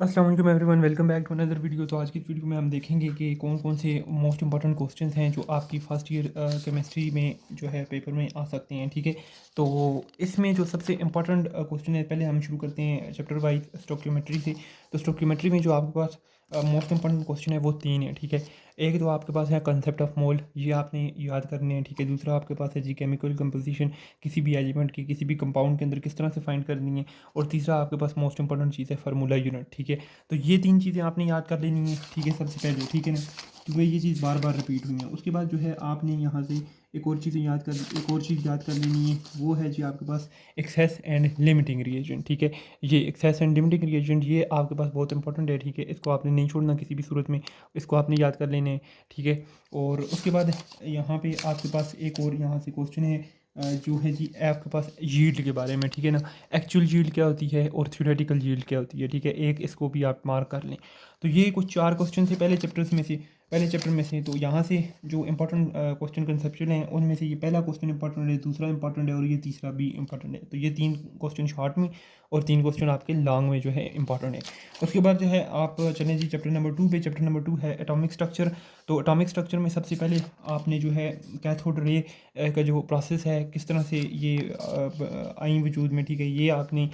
अस्सलाम वालेकुम everyone, welcome back to another video. तो आज की वीडियो में हम देखेंगे कि कौन कौन से मोस्ट इंपॉर्टेंट क्वेश्चंस हैं जो आपकी फर्स्ट ईयर केमिस्ट्री में जो है पेपर में आ सकते हैं। ठीक है, तो इसमें जो सबसे इंपॉर्टेंट क्वेश्चन है, पहले हम शुरू करते हैं चैप्टर वाइज स्टोक्योमेट्री से। तो स्टोक्योमेट्री में जो आपके पास मोस्ट इंपॉर्टेंट क्वेश्चन है वो तीन है। ठीक है, एक तो आपके पास है कंसेप्ट ऑफ मोल, ये आपने याद करने हैं। ठीक है, दूसरा आपके पास है जी केमिकल कंपोजिशन, किसी भी एलिमेंट की किसी भी कंपाउंड के अंदर किस तरह से फाइंड करनी है। और तीसरा आपके पास मोस्ट इंपॉर्टेंट चीज़ है फार्मूला यूनिट। ठीक है, तो ये तीन चीज़ें आपने याद कर लेनी है। ठीक है, सबसे पहले, ठीक है ना, क्योंकि ये चीज़ बार बार रिपीट हुई है। उसके बाद जो है आपने यहाँ से एक और चीज़ याद कर लेनी है, वो है जी आपके पास एक्सेस एंड लिमिटिंग रिएजेंट। ठीक है, ये एक्सेस एंड लिमिटिंग रिएजेंट ये आपके पास बहुत इंपॉर्टेंट है। ठीक है, इसको आपने नहीं छोड़ना किसी भी सूरत में, इसको आपने याद कर लेने हैं। ठीक है, और उसके बाद यहाँ पे आपके पास एक और यहाँ से क्वेश्चन है जो है जी आपके पास यील्ड के बारे में। ठीक है ना, एक्चुअल यील्ड क्या होती है और थ्योरेटिकल यील्ड क्या होती है। ठीक है, एक इसको भी आप मार्क कर लें। तो ये कुछ चार क्वेश्चन थे पहले चैप्टर में से। तो यहाँ से जो इंपॉर्टेंट क्वेश्चन कंसेप्चुअल हैं उनमें से ये पहला क्वेश्चन इंपॉर्टेंट है, दूसरा इंपॉर्टेंट है और ये तीसरा भी इंपॉर्टेंट है। तो ये तीन क्वेश्चन शॉर्ट में और तीन क्वेश्चन आपके लॉन्ग में जो है इंपॉर्टेंट है। उसके बाद जो है आप चलें जी चैप्टर नंबर 2 पे। चैप्टर नंबर 2 है एटॉमिक स्ट्रक्चर। तो एटॉमिक स्ट्रक्चर में सबसे पहले आपने जो है कैथोड रे का जो प्रोसेस है, किस तरह से ये आई वजूद में। ठीक है, ये आपने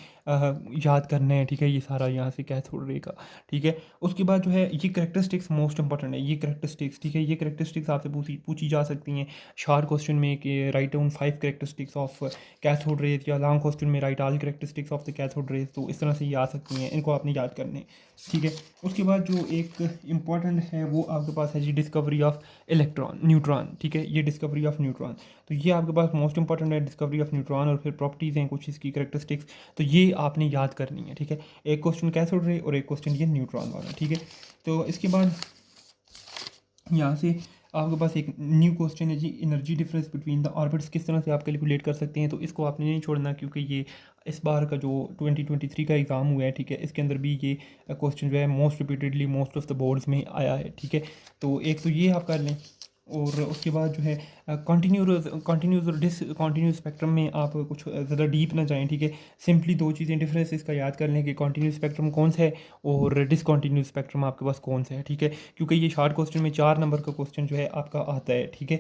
याद करना है। ठीक है, ये सारा यहाँ से कैथोड रे का। ठीक है, उसके बाद जो है ये करेक्टरिस्टिक्स मोस्ट इंपॉर्टेंट है, ये करेक्टरिस्टिक्स। ठीक है, ये करेक्टरिस्टिक्स आपसे पूछी जा सकती हैं शॉर्ट क्वेश्चन में कि write down 5 characteristics of cathode rays, या लॉन्ग क्वेश्चन में right all characteristics of the cathode rays. तो इस तरह से ये आ सकती हैं, इनको आपने याद करने। ठीक है, उसके बाद जो एक इम्पॉर्टेंट है वो आपके पास है जी डिस्कवरी ऑफ न्यूट्रॉन। ठीक है, ये डिस्कवरी ऑफ न्यूट्रॉन, तो ये आपके पास मोस्ट इंपॉर्टेंट है, डिस्कवरी ऑफ न्यूट्रॉन। और फिर प्रॉपर्टीज़ हैं कुछ इसकी करेक्टरिस्टिक्स, तो ये आपने याद करनी है। ठीक है, एक क्वेश्चन कैथोड रे और एक क्वेश्चन ये न्यूट्रॉन वाला। ठीक है, तो इसके बाद यहाँ से आपके पास एक न्यू क्वेश्चन है जी energy difference between the orbits, किस तरह से आप कैलकुलेट कर सकते हैं। तो इसको आपने नहीं छोड़ना, क्योंकि ये इस बार का जो 2023 का एग्ज़ाम हुआ है, ठीक है, इसके अंदर भी ये क्वेश्चन जो है most repeatedly most of the boards में आया है। ठीक है, तो एक तो ये आप कर लें। और उसके बाद जो है कंटिन्यूस स्पेक्ट्रम में आप कुछ ज़्यादा डीप ना जाएं। ठीक है, सिंपली दो चीज़ें डिफरेंस इसका याद कर लें कि कंटिन्यूस स्पेक्ट्रम कौन सा है और डिसकंटिन्यूस स्पेक्ट्रम आपके पास कौन सा है। ठीक है, क्योंकि ये शॉर्ट क्वेश्चन में 4 नंबर का क्वेश्चन जो है आपका आता है। ठीक है,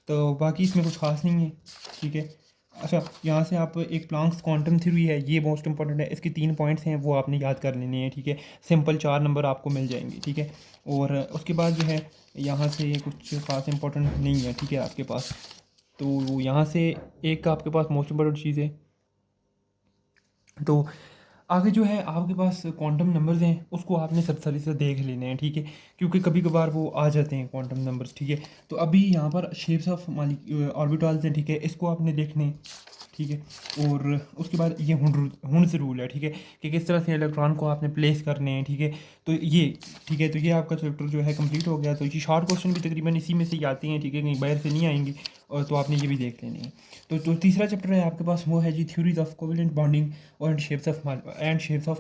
तो बाकी इसमें कुछ खास नहीं है। ठीक है, अच्छा, यहाँ से आप एक प्लांक्स क्वांटम थ्योरी है, ये मोस्ट इंपॉर्टेंट है, इसके 3 पॉइंट्स हैं वो आपने याद कर लेने हैं। ठीक है, सिंपल 4 नंबर आपको मिल जाएंगे। ठीक है, और उसके बाद जो है यहाँ से कुछ खास इंपॉर्टेंट नहीं है। ठीक है, आपके पास तो यहाँ से एक आपके पास मोस्ट इंपॉर्टेंट चीज़ है। तो आगे जो है आपके पास क्वांटम नंबर्स हैं, उसको आपने सरसरी से देख लेने हैं। ठीक है, क्योंकि कभी कभार वो आ जाते हैं क्वांटम नंबर्स। ठीक है, तो अभी यहाँ पर शेप्स ऑफ ऑर्बिटल्स हैं। ठीक है, इसको आपने देखने हैं। ठीक है, और उसके बाद ये हुंड्स रूल है। ठीक है, कि किस तरह से इलेक्ट्रॉन को आपने प्लेस करने हैं। ठीक है, तो ये, ठीक है, तो ये आपका चैप्टर जो है कंप्लीट हो गया। तो ये शॉर्ट क्वेश्चन भी तकरीबन इसी में से ही आती हैं। ठीक है, कहीं बाहर से नहीं आएंगी, और तो आपने ये भी देख लेनी है। तो तीसरा चैप्टर है आपके पास, वो है जी थ्योरीज ऑफ कोवेलेंट बॉन्डिंग और शेप्स ऑफ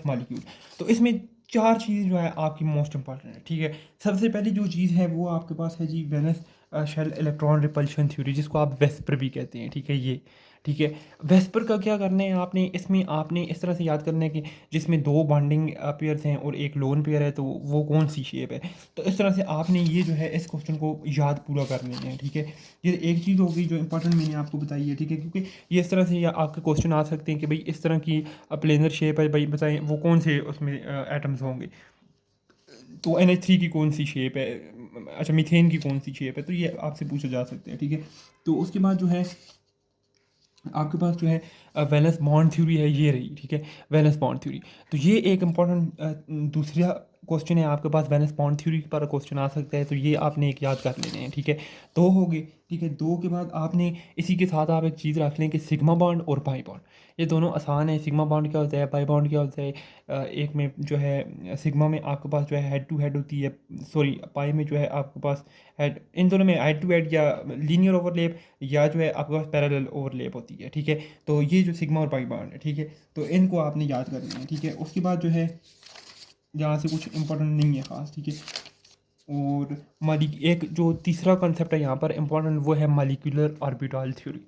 मॉलिक्यूल। तो इसमें चार चीज़ जो है आपकी मोस्ट इंपॉर्टेंट है। ठीक है, सबसे पहली जो चीज़ है वो आपके पास है जी valence shell electron repulsion theory, जिसको आप वेस्पर भी कहते हैं। ठीक है, ये, ठीक है, वेस्पर का क्या करना है आपने, इसमें आपने इस तरह से याद करना है कि जिसमें दो बॉन्डिंग पेयर्स हैं और एक लोन पेयर है, तो वो कौन सी शेप है। तो इस तरह से आपने ये जो है इस क्वेश्चन को याद पूरा कर लेना है। ठीक है, ये एक चीज़ होगी जो इंपॉर्टेंट मैंने आपको बताई है। ठीक है, क्योंकि ये इस तरह से या आपके क्वेश्चन आ सकते हैं कि भाई इस तरह की प्लेनर शेप है, भाई बताएं वो कौन से उसमें एटम्स होंगे। तो NH3 की कौन सी शेप है, अच्छा मीथेन की कौन सी शेप है, तो ये आपसे पूछा जा सकते हैं। ठीक है, तो उसके बाद जो है आपके पास जो है वैलेंस बॉन्ड थ्योरी है, ये रही। ठीक है, वैलेंस बॉन्ड थ्योरी, तो ये एक इम्पॉर्टेंट दूसरा क्वेश्चन है आपके पास, वैलेंस बॉन्ड थ्योरी पर क्वेश्चन आ सकता है। तो ये आपने एक याद कर लेने हैं। ठीक है, दो हो गए। ठीक है, दो के बाद आपने इसी के साथ आप एक चीज़ रख लें कि सिग्मा बॉन्ड और पाई बॉन्ड, ये दोनों आसान है। सिग्मा बॉन्ड क्या होता है, पाई बॉन्ड क्या होता है। एक में जो है सिग्मा में आपके पास जो है हेड टू हेड होती है, सॉरी पाई में जो है आपके पास हेड, इन दोनों में हेड टू हेड या लीनियर ओवरलैप या जो है आपके पास पैरेलल ओवरलैप होती है। ठीक है, तो ये जो सिग्मा और पाई बॉन्ड है, ठीक है, तो इनको आपने याद करना है। ठीक है, उसके बाद जो है यहाँ से कुछ इंपॉर्टेंट नहीं है ख़ास। ठीक है, और एक जो तीसरा कंसेप्ट है यहाँ पर इंपॉर्टेंट, वो है मॉलिक्यूलर ऑर्बिटल थ्योरी।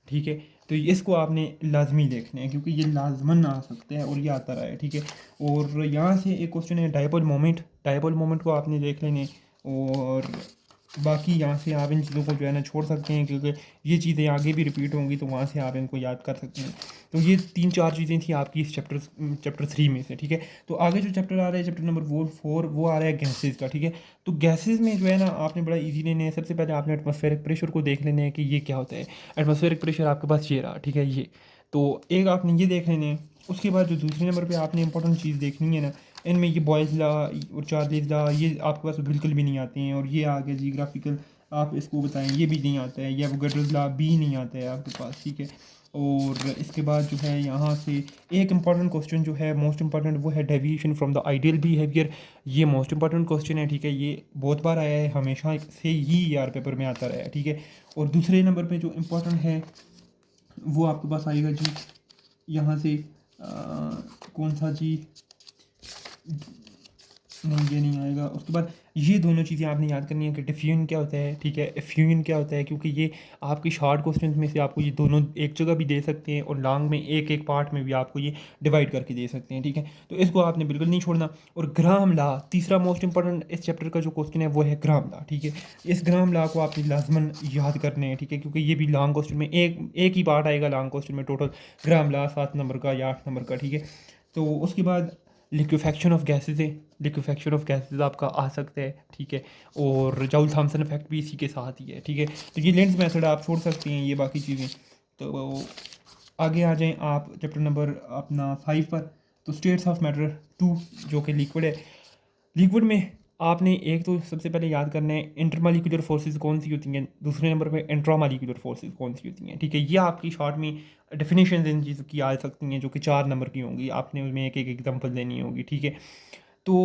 ठीक है। तो इसको आपने लाजमी देखना है क्योंकि ये लाजमन आ सकते हैं और ये आता रहा है, ठीक है। और यहाँ से एक क्वेश्चन है डायपोल मोमेंट, डायपोल मोमेंट को आपने देख लेने। और बाकी यहाँ से आप इन चीज़ों को जो है ना छोड़ सकते हैं क्योंकि ये चीज़ें आगे भी रिपीट होंगी, तो वहाँ से आप इनको याद कर सकते हैं। तो ये 3-4 चीज़ें थी आपकी इस चैप्टर 3 में से, ठीक है। तो आगे जो चैप्टर आ रहा है, चैप्टर नंबर 4, वो आ रहा है गैसेज़ का, ठीक है। तो गैसेज़ में जो है ना आपने बड़ा ईजी लेने हैं। सबसे पहले आपने एटमॉस्फेरिक प्रेशर को देख लेने हैं कि ये क्या होता है। एटमॉस्फेरिक प्रेशर आपके पास ये रहा, ठीक है। ये तो एक आपने ये देख लेने हैं। उसके बाद जो दूसरे नंबर पे आपने इंपॉर्टेंट चीज़ देखनी है ना, इनमें ये बॉयज़ लॉ और चार्लीज़ लॉ ये आपके पास बिल्कुल भी नहीं आते हैं। और ये आगे जियोग्राफिकल आप इसको बताएं, ये भी नहीं आता है। ये एवोगाड्रोस लॉ भी नहीं आता है आपके पास, ठीक है। और इसके बाद जो है यहाँ से एक इम्पॉर्टेंट क्वेश्चन जो है मोस्ट इम्पॉर्टेंट, वो है deviation from the ideal behaviour. ये मोस्ट इम्पॉर्टेंट क्वेश्चन है, ठीक है। ये बहुत बार आया है, हमेशा से ही यार पेपर में आता रहा है, ठीक है। और दूसरे नंबर पे जो इम्पोर्टेंट है वो आपके पास आएगा जी यहाँ से कौन सा जी, नहीं ये नहीं आएगा। उसके बाद ये दोनों चीज़ें आपने याद करनी है कि डिफ्यूजन क्या होता है, ठीक है, एफ्यूजन क्या होता है, क्योंकि ये आपकी शॉर्ट क्वेश्चन में से आपको ये दोनों एक जगह भी दे सकते हैं और लॉन्ग में एक एक पार्ट में भी आपको ये डिवाइड करके दे सकते हैं, ठीक है। तो इसको आपने बिल्कुल नहीं छोड़ना। और ग्राम लॉ, तीसरा मोस्ट इंपॉर्टेंट इस चैप्टर का जो क्वेश्चन है वो है ग्राम लॉ, ठीक है। इस ग्राम लॉ को आपने लाजमन याद करने हैं, ठीक है, क्योंकि ये भी लॉन्ग क्वेश्चन में एक ही पार्ट आएगा लॉन्ग क्वेश्चन में टोटल ग्राम लॉ 7 नंबर का या 8 नंबर का, ठीक है। तो उसके बाद लिक्विफैक्शन ऑफ गैसेज है, लिक्विफैक्शन ऑफ गैसेज आपका आ सकता है, ठीक है। और जॉल थॉमसन इफेक्ट भी इसी के साथ ही है, ठीक है। तो ये लेंस मेथड आप छोड़ सकते हैं, ये बाकी चीज़ें। तो आगे आ जाएं आप चैप्टर नंबर अपना 5 पर। तो स्टेट्स ऑफ मैटर 2 जो कि लिक्विड है। लिक्विड में आपने एक तो सबसे पहले याद करना है इंटरमालिक्यूलर फोर्सेस कौन सी होती हैं, दूसरे नंबर पे इंट्रामालिक्यूलर फोर्सेस कौन सी होती हैं, ठीक है। ये आपकी शॉर्ट में डेफिनेशन इन चीज़ों की आ सकती हैं जो कि 4 नंबर की होंगी, आपने उसमें एक एक एग्जांपल देनी होगी, ठीक है। तो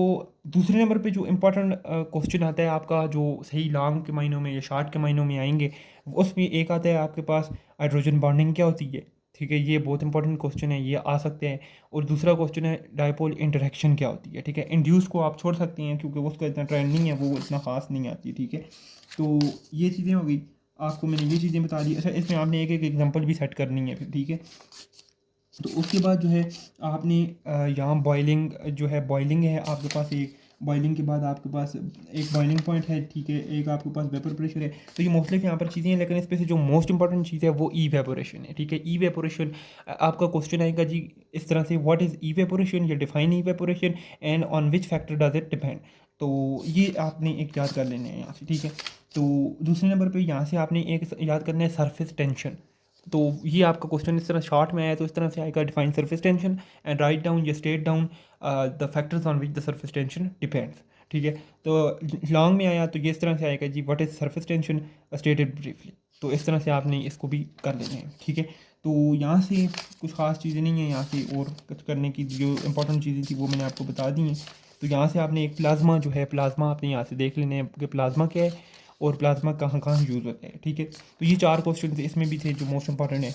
दूसरे नंबर पे जो इम्पोर्टेंट क्वेश्चन आता है आपका, जो सही लॉन्ग के महीनों में या शॉर्ट के महीनों में आएंगे, उसमें एक आता है आपके पास हाइड्रोजन बॉन्डिंग क्या होती है, ठीक है। ये बहुत इंपॉर्टेंट क्वेश्चन है, ये आ सकते हैं। और दूसरा क्वेश्चन है डायपोल इंटरेक्शन क्या होती है, ठीक है। इंड्यूस को आप छोड़ सकते हैं क्योंकि उसका इतना ट्रेंड नहीं है, वो इतना खास नहीं आती, ठीक है। तो ये चीज़ें हो गई, आपको मैंने ये चीज़ें बता दी। अच्छा, इसमें आपने एक एक एग्जांपल भी सेट करनी है फिर, ठीक है। तो उसके बाद जो है आपने यहाँ बॉइलिंग जो है, बॉइलिंग है आपके पास एक, बॉइलिंग के बाद आपके पास एक बॉइलिंग पॉइंट है, ठीक है, एक आपके पास वेपर प्रेशर है। तो ये मोस्टली यहाँ पर चीज़ें हैं, लेकिन इसमें से जो मोस्ट इंपॉर्टेंट चीज़ है वो ईवेपोरेशन है, ठीक है। ईवेपोरेशन आपका क्वेश्चन आएगा जी इस तरह से, व्हाट इज़ ईवेपोरेशन, या define evaporation and on which factor does it depend. तो ये आपने एक याद कर लेने हैं यहाँ से, ठीक है। तो दूसरे नंबर पर यहाँ से आपने एक याद करना है सरफेस टेंशन। तो ये आपका क्वेश्चन इस तरह शॉर्ट में आया तो इस तरह से आएगा, define surface tension and write down या state down the factors on which the surface tension depends, ठीक है। तो लॉन्ग में आया तो ये इस तरह से आएगा जी, what is surface tension stated briefly. तो इस तरह से आपने इसको भी कर लेना है, ठीक है। तो यहाँ से कुछ ख़ास चीज़ें नहीं हैं यहाँ से, और कुछ करने की जो इंपॉर्टेंट चीज़ें थी वो मैंने आपको बता दी हैं। तो यहाँ से आपने एक प्लाज्मा जो है, प्लाज्मा आपने यहाँ से देख लेने हैं कि प्लाज्मा क्या है और प्लाज्मा कहाँ कहाँ यूज़ होता है, ठीक है। तो ये 4 क्वेश्चन इसमें भी थे जो मोस्ट इंपॉर्टेंट है,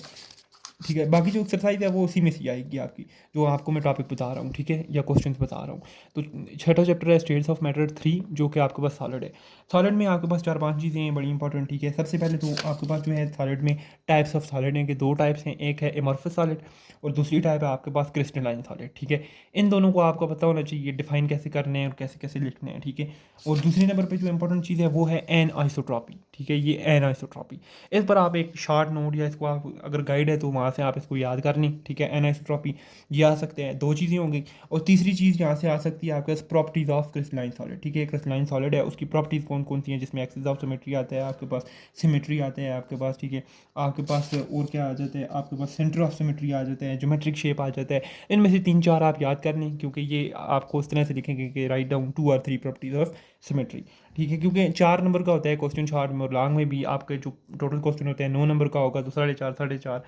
ठीक है। बाकी जो एक्सरसाइज है वो उसी में से आएगी आपकी, जो आपको मैं टॉपिक बता रहा हूँ, ठीक है, या क्वेश्चंस बता रहा हूँ। तो छठा चैप्टर है स्टेट्स ऑफ मैटर 3 जो कि आपके पास सॉलिड है। सॉलिड में आपके पास 4-5 चीज़ें हैं बड़ी इंपॉर्टेंट, ठीक है। सबसे पहले तो आपके पास जो है सॉलिड में टाइप्स ऑफ सॉलिड हैं कि 2 टाइप्स हैं, एक है एमॉर्फस सॉलिड और दूसरी टाइप है आपके पास क्रिस्टलाइन सॉलिड, ठीक है। इन दोनों को आपको पता होना चाहिए डिफाइन कैसे करने हैं और कैसे कैसे लिखने हैं, ठीक है। और दूसरे नंबर पर जो इंपॉर्टेंट चीज़ है वो है एन आइसोट्रॉपी, ठीक है। ये एन आइसोट्रॉपी, इस पर आप एक शॉर्ट नोट या इसको आप अगर गाइड है तो वहाँ से आप इसको याद करनी, ठीक है। एनाइसोट्रॉपी ये आ सकते हैं, 2 चीज़ें होंगी। और तीसरी चीज़ यहाँ से आ सकती है आपके पास प्रॉपर्टीज़ ऑफ क्रिस्टलाइन सॉलिड, ठीक है। क्रिस्टलाइन सॉलिड है उसकी प्रॉपर्टीज़ कौन कौन सी हैं, जिसमें एक्सिस ऑफ सिमेट्री आता है आपके पास, सिमेट्री आता है आपके पास, ठीक है। आपके पास और क्या आ जाता है, आपके पास सेंटर ऑफ सिमेट्री आ जाता है, ज्योमेट्रिक शेप आ जाता है। इनमें से 3-4 आप याद कर लें क्योंकि ये आपको उस तरह से लिखेंगे कि राइट डाउन 2 और 3 प्रॉपर्टीज़ ऑफ सिमेट्री, ठीक है। क्योंकि 4 नंबर का होता है क्वेश्चन शॉर्ट में, और लॉन्ग में भी आपके जो टोटल क्वेश्चन होते हैं 9 नंबर का होगा, तो 4.5 4.5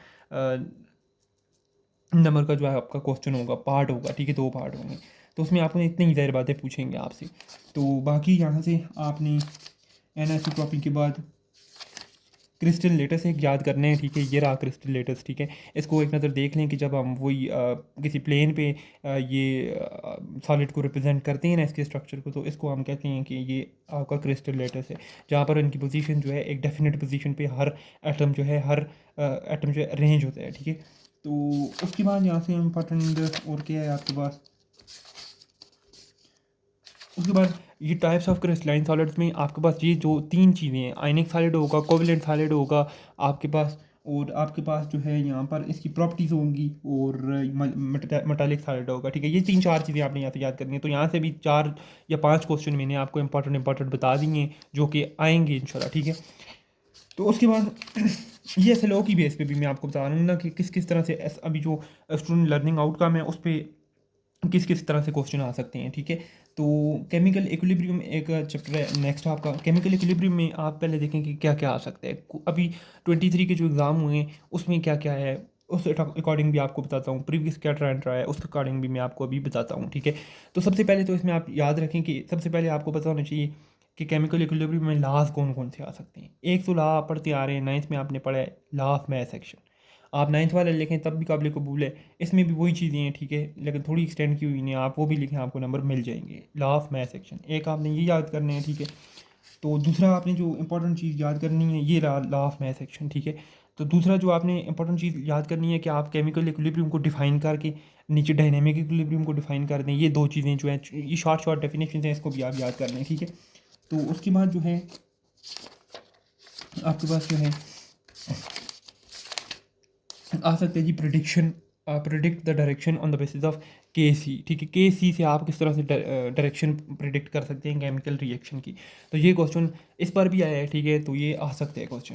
नंबर का जो है आपका क्वेश्चन होगा, पार्ट होगा, ठीक है, 2 पार्ट होंगे। तो उसमें आपने इतनी ज़ाहिर बातें पूछेंगे आपसे। तो बाकी यहाँ से आपने एनाइसोट्रॉपी के बाद क्रिस्टल लेटस एक याद करने हैं, ठीक है, ये रहा क्रिस्टल लेटस, ठीक है। इसको एक नज़र देख लें कि जब हम वही किसी प्लेन पे ये सॉलिड को रिप्रेजेंट करते हैं ना, इसके स्ट्रक्चर को, तो इसको हम कहते हैं कि ये आपका क्रिस्टल लेटस है, जहाँ पर इनकी पोजीशन जो है एक डेफिनेट पोजीशन पे हर एटम जो है अरेंज होता है, ठीक है। तो उसके बाद यहाँ से इम्पोर्टेंट और क्या है आपके पास, उसके बाद ये टाइप्स ऑफ क्रिस्टलाइन सॉलिड्स में आपके पास ये जो तीन चीज़ें हैं, आयनिक सॉलिड होगा, कोवलेंट सॉलिड होगा आपके पास, और आपके पास जो है यहाँ पर इसकी प्रॉपर्टीज़ होंगी, और मेटालिक सॉलिड होगा, ठीक है। ये तीन चार चीज़ें आपने यहाँ से याद करनी है। तो यहाँ से भी 4 या 5 क्वेश्चन मैंने आपको इंपॉर्टेंट बता दिए हैं जो कि आएंगे इंशाल्लाह, ठीक है। तो उसके बाद ये एसएलओ की बेस पे भी मैं आपको बता रहा हूँ ना कि किस किस तरह से अभी जो स्टूडेंट लर्निंग आउटकम है उस पर किस किस तरह से क्वेश्चन आ सकते हैं, ठीक है। तो केमिकल इक्विलिब्रियम एक चैप्टर है नेक्स्ट आपका। केमिकल इक्विलिब्रियम में आप पहले देखें कि क्या क्या आ सकता है। अभी 23 के जो एग्ज़ाम हुए हैं उसमें क्या क्या है, उस अकॉर्डिंग भी आपको बताता हूँ। प्रीवियस क्या ट्रेंड रहा है उस अकॉर्डिंग भी मैं आपको अभी बताता हूँ, ठीक है। तो सबसे पहले तो इसमें आप याद रखें कि सबसे पहले आपको पता होना चाहिए कि केमिकल इक्विलिब्रियम में लॉज कौन कौन से आ सकते हैं। एक तो लॉ आप पढ़ते आ रहे हैं, 9th में आपने पढ़ा है लॉ ऑफ मैस एक्शन। आप 9th वाले लिखें तब भी काबिल कबूल है, इसमें भी वही चीज़ें हैं, ठीक है, लेकिन थोड़ी एक्सटेंड की हुई नहीं, आप वो भी लिखें आपको नंबर मिल जाएंगे। लॉ ऑफ मैस एक्शन एक आपने ये याद करने हैं, ठीक है। तो दूसरा आपने जो इंपॉर्टेंट चीज़ याद करनी है ये लॉ ऑफ मैस एक्शन, ठीक है। तो दूसरा जो आपने इंपॉर्टेंट चीज़ याद करनी है कि आप केमिकल इक्विलिब्रियम को डिफाइन करके नीचे डायनेमिक इक्विलिब्रियम को डिफाइन कर दें। ये दो चीज़ें जो हैं, ये शॉर्ट शॉर्ट डेफिनेशन हैं, इसको भी आप याद कर लें, ठीक है। तो उसके बाद जो है आपके पास जो है आ सकते हैं जी prediction, predict the direction on the basis of K C, ठीक है। के सी से आप किस तरह से डायरेक्शन प्रिडिक्ट कर सकते हैं केमिकल रिएक्शन की। तो ये क्वेश्चन इस पर भी आया है, ठीक है। तो ये आ सकते हैं क्वेश्चन।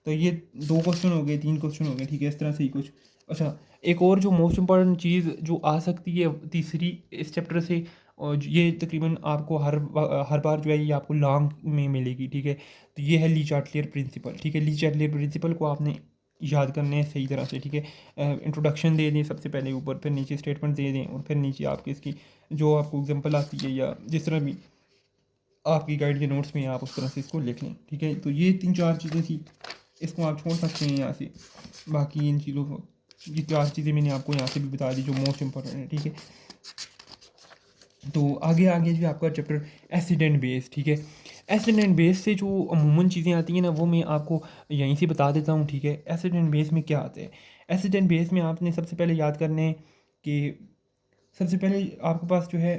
तो ये 2 क्वेश्चन हो गए, 3 क्वेश्चन हो गए, ठीक है, इस तरह से ही कुछ। अच्छा, एक और जो मोस्ट इंपॉर्टेंट चीज़ जो आ सकती है तीसरी इस चैप्टर से, और ये तकरीबन आपको हर बार जो है ये आपको लॉन्ग में मिलेगी, ठीक है। तो ये है ली चार्टियर प्रिंसिपल, ठीक है। ली चार्टियर प्रिंसिपल को आपने याद करने हैं सही तरह से, ठीक है। इंट्रोडक्शन दे दें सबसे पहले ऊपर, फिर नीचे स्टेटमेंट दे दें, और फिर नीचे आपके इसकी जो आपको एग्जांपल आती है या जिस तरह भी आपकी गाइड के नोट्स में आप उस तरह से इसको लिख लें, ठीक है। तो ये 3-4 चीज़ें थी, इसको आप छोड़ सकते हैं यहाँ से। बाकी इन चीज़ों को, ये 4 चीज़ें मैंने आपको यहाँ से भी बता दी जो मोस्ट इंपॉर्टेंट है, ठीक है। तो आगे आगे जो आपका चैप्टर एसिड एंड बेस, ठीक है। एसिड एंड बेस से जो अमूमन चीज़ें आती हैं ना वो मैं आपको यहीं से बता देता हूँ, ठीक है। एसिड एंड बेस में क्या आता है, एसिड एंड बेस में आपने सबसे पहले याद करने हैं कि सबसे पहले आपके पास जो है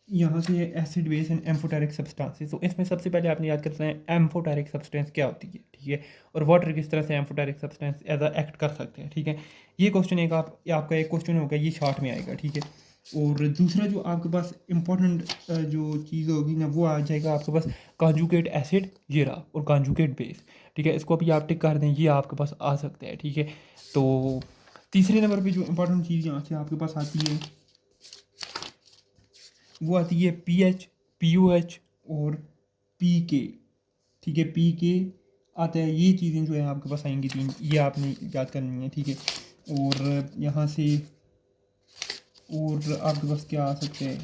यहाँ से acid base and amphoteric substances. तो इसमें सबसे पहले आपने याद करना है एम्फोटेरिक सब्सटेंस क्या होती है, ठीक है, और वाटर किस तरह से amphoteric substance as a act कर सकते हैं, ठीक है। ये क्वेश्चन एक आपका एक क्वेश्चन होगा, ये शॉर्ट में आएगा, ठीक है। और दूसरा जो आपके पास इम्पोर्टेंट जो चीज़ होगी ना वो आ जाएगा आपके पास कॉन्जुगेट एसिड, ये रहा, और कॉन्जुगेट बेस, ठीक है। इसको अभी आप टिक कर दें, ये आपके पास आ सकते हैं, ठीक है। तो तीसरे नंबर पे जो इम्पोर्टेंट चीज़ यहाँ से आपके पास आती है वो आती है पीएच, पीओएच और पीके, ठीक है। पीके आता है, ये चीज़ें जो है आपके पास आएंगी 3, ये आपने याद करनी है, ठीक है। और यहाँ से और आपके पास क्या आ सकते हैं,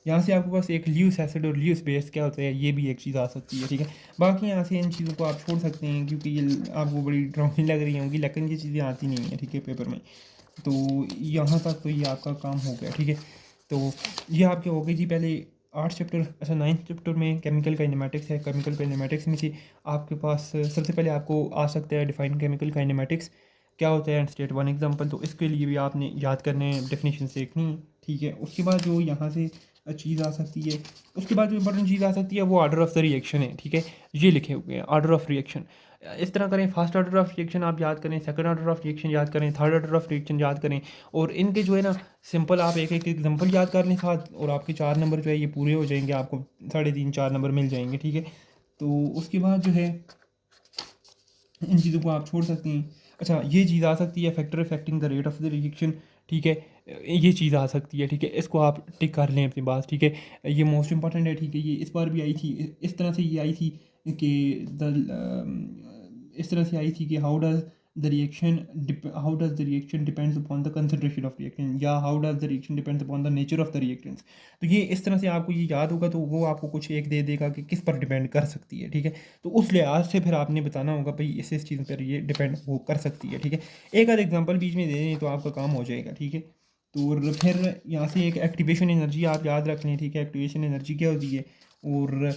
यहाँ से आपके पास एक ल्यूस एसिड और ल्यूस बेस क्या होता है, ये भी एक चीज़ आ सकती है, ठीक है। बाकी यहाँ से इन चीज़ों को आप छोड़ सकते हैं क्योंकि ये आपको बड़ी ड्राउनी लग रही होंगी, लेकिन ये चीज़ें आती नहीं हैं, ठीक है, पेपर में। तो यहाँ तक तो ये आपका काम हो गया, ठीक है। तो ये आपके हो गई जी पहले 8 चैप्टर। अच्छा, 9th चैप्टर में केमिकल काइनेमेटिक्स है। केमिकल काइनेमेटिक्स में से आपके पास सबसे पहले आपको आ सकता है डिफाइन केमिकल काइनेमेटिक्स क्या होता है एंड स्टेट 1 एग्जांपल। तो इसके लिए भी आपने याद करने डेफिनेशन देखनी, ठीक है। उसके बाद जो यहाँ से चीज़ आ सकती है, उसके बाद जो इंपॉर्टेंट चीज़ आ सकती है वो ऑर्डर ऑफ द रिएक्शन है, ठीक है। ये लिखे हुए हैं ऑर्डर ऑफ रिएक्शन। इस तरह करें, फर्स्ट ऑर्डर ऑफ रिएक्शन आप याद करें, सेकंड ऑर्डर ऑफ रिएक्शन याद करें, थर्ड ऑर्डर ऑफ रिएक्शन याद करें, और इनके जो है ना सिंपल आप एक एक एग्जांपल याद कर लें साथ, और आपके 4 नंबर जो है ये पूरे हो जाएंगे, आपको 3.5-4 नंबर मिल जाएंगे, ठीक है। तो उसके बाद जो है इन चीज़ों को आप छोड़ सकते हैं। अच्छा, ये चीज़ आ सकती है factor affecting the rate of the reaction, ठीक है, ये चीज़ आ सकती है, ठीक है। इसको आप टिक कर लें अपनी बात, ठीक है। ये मोस्ट इंपॉर्टेंट है, ठीक है। ये इस बार भी आई थी, इस तरह से ये आई थी कि इस तरह से आई थी कि how does the reaction how does the reaction depends upon the concentration of reactant, या how does the reaction depends upon the nature of the reactants. तो ये इस तरह से आपको ये याद होगा, तो वो आपको कुछ एक दे देगा कि किस पर डिपेंड कर सकती है, ठीक है। तो उस लिहाज से फिर आपने बताना होगा भाई इस चीज़ पर ये डिपेंड वो कर सकती है, ठीक है। एक आध एग्जांपल बीच में दे दें तो आपका काम हो जाएगा, ठीक है। तो और फिर यहाँ से एक एक्टिवेशन एनर्जी आप याद रख लें, ठीक है। एक्टिवेशन एनर्जी क्या होती है और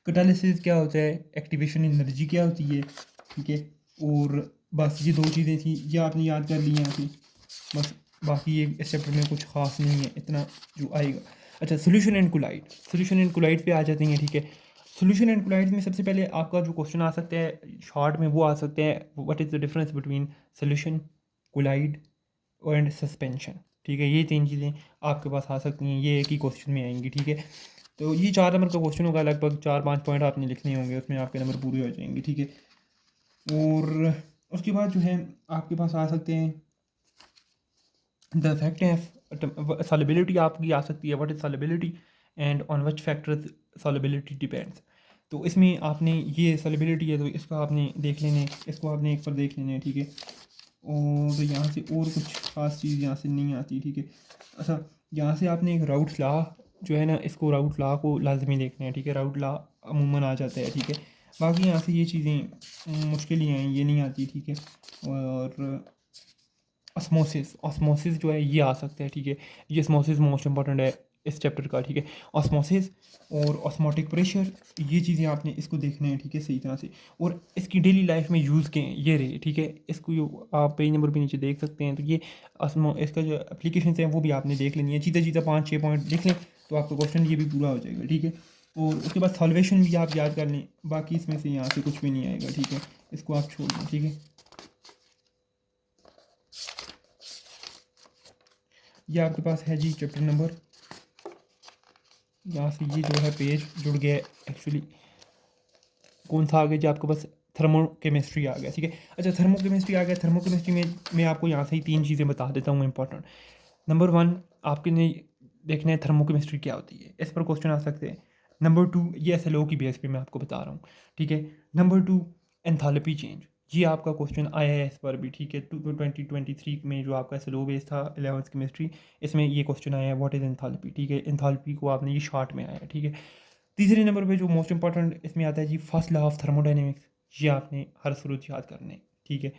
कैटालिसिस क्या होता है, एक्टिवेशन एनर्जी क्या होती है, ठीक है। और बस ये दो चीज़ें थी, ये आपने याद कर ली यहाँ से बस। बाकी ये इस चैप्टर में कुछ खास नहीं है इतना जो आएगा। अच्छा, solution and colloid, solution and colloid पे आ जाते हैं, ठीक है। सोल्यूशन एंड कोलाइड में सबसे पहले आपका जो क्वेश्चन आ सकता है शॉर्ट में वो आ सकते हैं, what is the difference between solution, colloid and suspension, ठीक है। ये तीन चीज़ें आपके पास आ सकती हैं, ये एक ही क्वेश्चन में आएंगी, ठीक है। तो ये 4 नंबर का क्वेश्चन होगा, लगभग 4-5 पॉइंट आपने लिखने होंगे, उसमें आपके नंबर पूरे हो जाएंगे, ठीक है। और उसके बाद जो है आपके पास आ सकते हैं द इफेक्ट ऑफ सॉलिबिलिटी आपकी आ सकती है, what is solubility and on which factors solubility depends. तो इसमें आपने ये सॉलिबिलिटी है तो इसका आपने देख लेने, इसको आपने एक पर देख लेना है, ठीक है। और यहाँ से और कुछ खास चीज़ यहाँ से नहीं आती, ठीक है। अच्छा, यहाँ से आपने एक राउट लॉ जो है ना, इसको राउट लॉ को लाजमी देखना है, ठीक है। राउट लॉ अमूमन आ जाता है, ठीक है। बाकी यहाँ से ये चीज़ें मुश्किल ही हैं, ये नहीं आती, ठीक है। और ऑस्मोसिस, ऑस्मोसिस जो है ये आ सकता है, ठीक है। ये ऑस्मोसिस मोस्ट इंपॉर्टेंट है इस चैप्टर का, ठीक है। ऑस्मोसिस और ऑस्मोटिक प्रेशर, ये चीज़ें आपने इसको देखना है, ठीक है, सही तरह से। और इसकी डेली लाइफ में यूज़ के ये रहे, ठीक है। इसको आप पेज नंबर पे नीचे देख सकते हैं। तो ये इसका जो एप्लीकेशन है वो भी आपने देख लेनी है, चीज़ा चीज़ा 5-6 पॉइंट लिख लें तो आपका क्वेश्चन ये भी पूरा हो जाएगा, ठीक है। और उसके बाद सॉल्वेशन भी आप याद कर लें, बाकी इसमें से यहाँ से कुछ भी नहीं आएगा, ठीक है। इसको आप छोड़ दें, ठीक है। ये आपके पास है जी चैप्टर नंबर, यहाँ से ये जो है पेज जुड़ गया है एक्चुअली। कौन सा आ गया जी आपके पास, थर्मोकेमिस्ट्री आ गया, ठीक है। अच्छा, थर्मोकेमिस्ट्री आ गया। थर्मोकेमिस्ट्री में मैं आपको यहाँ से ही 3 चीज़ें बता देता हूँ इंपॉर्टेंट। नंबर 1 आपके ने देखना है थर्मोकेमिस्ट्री क्या होती है, इस पर क्वेश्चन आ सकते हैं। नंबर 2 ये SLO की बेस पे मैं आपको बता रहा हूँ, ठीक है। नंबर 2 एंथैल्पी चेंज, ये आपका क्वेश्चन आया है इस पर भी, ठीक है। 2023 में जो आपका SLO बेस था 11th केमिस्ट्री, इसमें ये क्वेश्चन आया है व्हाट इज़ एंथैल्पी, ठीक है। एंथैल्पी को आपने ये शॉर्ट में आया है, ठीक है। तीसरे नंबर पे जो मोस्ट इंपॉर्टेंट इसमें आता है जी फर्स्ट लॉ ऑफ थर्मोडाइनमिक्स, ये आपने हर सूरत याद करने, ठीक है।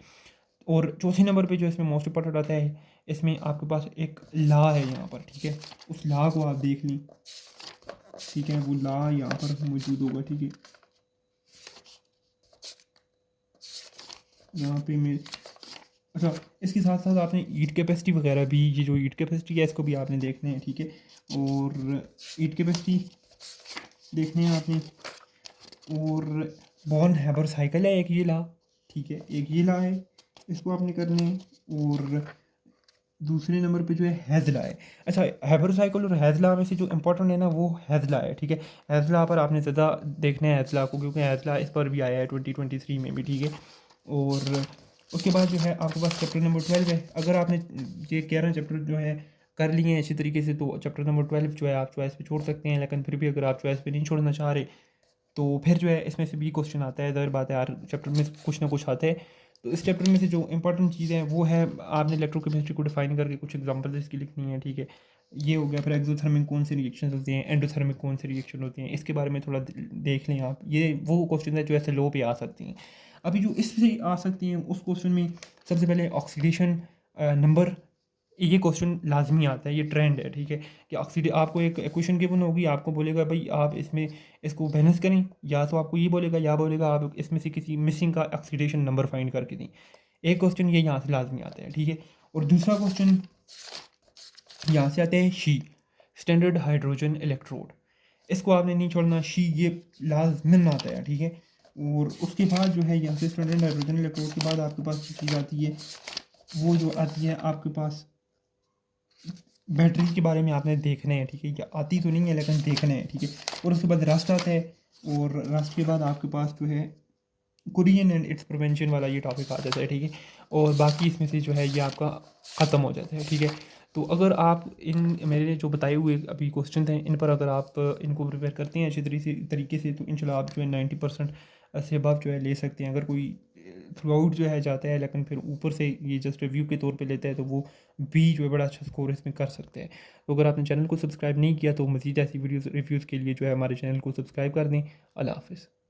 और चौथे नंबर पे जो इसमें मोस्ट इंपॉर्टेंट आता है, इसमें आपके पास एक लॉ है यहाँ पर, ठीक है। उस लॉ को आप देख लें, ठीक है। वो लॉ यहाँ पर मौजूद होगा, ठीक है। यहाँ पे मैं अच्छा, इसके साथ साथ आपने हीट कैपेसिटी वगैरह भी, ये जो हीट कैपेसिटी है इसको भी आपने देखना है, ठीक है। और हीट कैपेसिटी देखने हैं आपने। और बॉर्न हैबर साइकिल है एक ये ला, ठीक है, एक ये ला है, इसको आपने करना है। और दूसरे नंबर पे जो है हैज़ला है। अच्छा, हैबर साइकिल और हैज़ला में से जो इंपॉर्टेंट है ना वो हैज़ला है, ठीक है। हैज़ला पर आपने ज़्यादा देखना है हैज़ला को, क्योंकि हैज़ला इस पर भी आया है 2023 में भी, ठीक है। और उसके बाद जो है आपके पास चैप्टर नंबर 12 है। अगर आपने ये 11 चैप्टर जो है कर लिए हैं अच्छी तरीके से, तो चैप्टर नंबर 12 जो है आप चॉइस पे छोड़ सकते हैं। लेकिन फिर भी अगर आप चॉइस पे नहीं छोड़ना चाह रहे तो फिर जो है इसमें से भी क्वेश्चन आता है, ज़ाहिर बात है हर चैप्टर में कुछ ना कुछ आता है। तो इस चैप्टर में से जो इंपॉर्टेंट चीज़ें हैं वो है आपने इलेक्ट्रोकेमिस्ट्री को डिफाइन करके कुछ एग्जांपल्स इसकी लिखनी है, ठीक है। ये हो गया। फिर एक्सोथर्मिक कौन से रिएक्शन होते हैं, एंडोथर्मिक कौन से रिएक्शन होती हैं, इसके बारे में थोड़ा देख लें आप। ये वो क्वेश्चन है जो ऐसे लो पे आ सकती हैं। अभी जो इससे आ सकती हैं उस क्वेश्चन में सबसे पहले ऑक्सीडेशन नंबर, ये क्वेश्चन लाजमी आता है, ये ट्रेंड है, ठीक है। कि आपको एक इक्वेशन गिवन होगी, आपको बोलेगा भाई आप इसमें इसको बैलेंस करें, या तो आपको ये बोलेगा या बोलेगा आप इसमें से किसी मिसिंग का ऑक्सीडेशन नंबर फाइंड करके दें। एक क्वेश्चन ये यहाँ से लाजमी आता है, ठीक है। और दूसरा क्वेश्चन यहाँ से आता है शी, स्टैंडर्ड हाइड्रोजन इलेक्ट्रोड, इसको आपने नहीं छोड़ना, शी ये लाजमन आता है, ठीक है। और उसके बाद जो है यहाँ से स्टैंडर्ड हाइड्रोजन इलेक्ट्रोड के बाद आपके पास जो चीज़ आती है वो जो आती है आपके पास बैटरी के बारे में आपने देखना है, ठीक है। या आती तो नहीं है लेकिन देखना है, ठीक है। और उसके बाद रस्ट आता है। और रस्ट के बाद आपके पास जो है कुरियन एंड इट्स प्रिवेंशन वाला ये टॉपिक आ जाता है, ठीक है। और बाकी इसमें से जो है ये आपका ख़त्म हो जाता है, ठीक है। तो अगर आप इन मेरे जो बताए हुए अभी क्वेश्चन हैं इन पर अगर आप इनको प्रिपेयर करते हैं अच्छी तरीके से तो इंशाल्लाह आप जो है 90% से अबव जो है ले सकते हैं। अगर कोई थ्रू आउट जो है जाता है, लेकिन फिर ऊपर से ये जस्ट रिव्यू के तौर पे लेता है, तो वो भी जो है बड़ा अच्छा स्कोर इसमें कर सकते हैं। तो अगर आपने चैनल को सब्सक्राइब नहीं किया तो मज़ीद ऐसी वीडियोज़ रिव्यूज़ के लिए जो है हमारे चैनल को सब्सक्राइब कर दें। अल्लाह हाफ़िज़।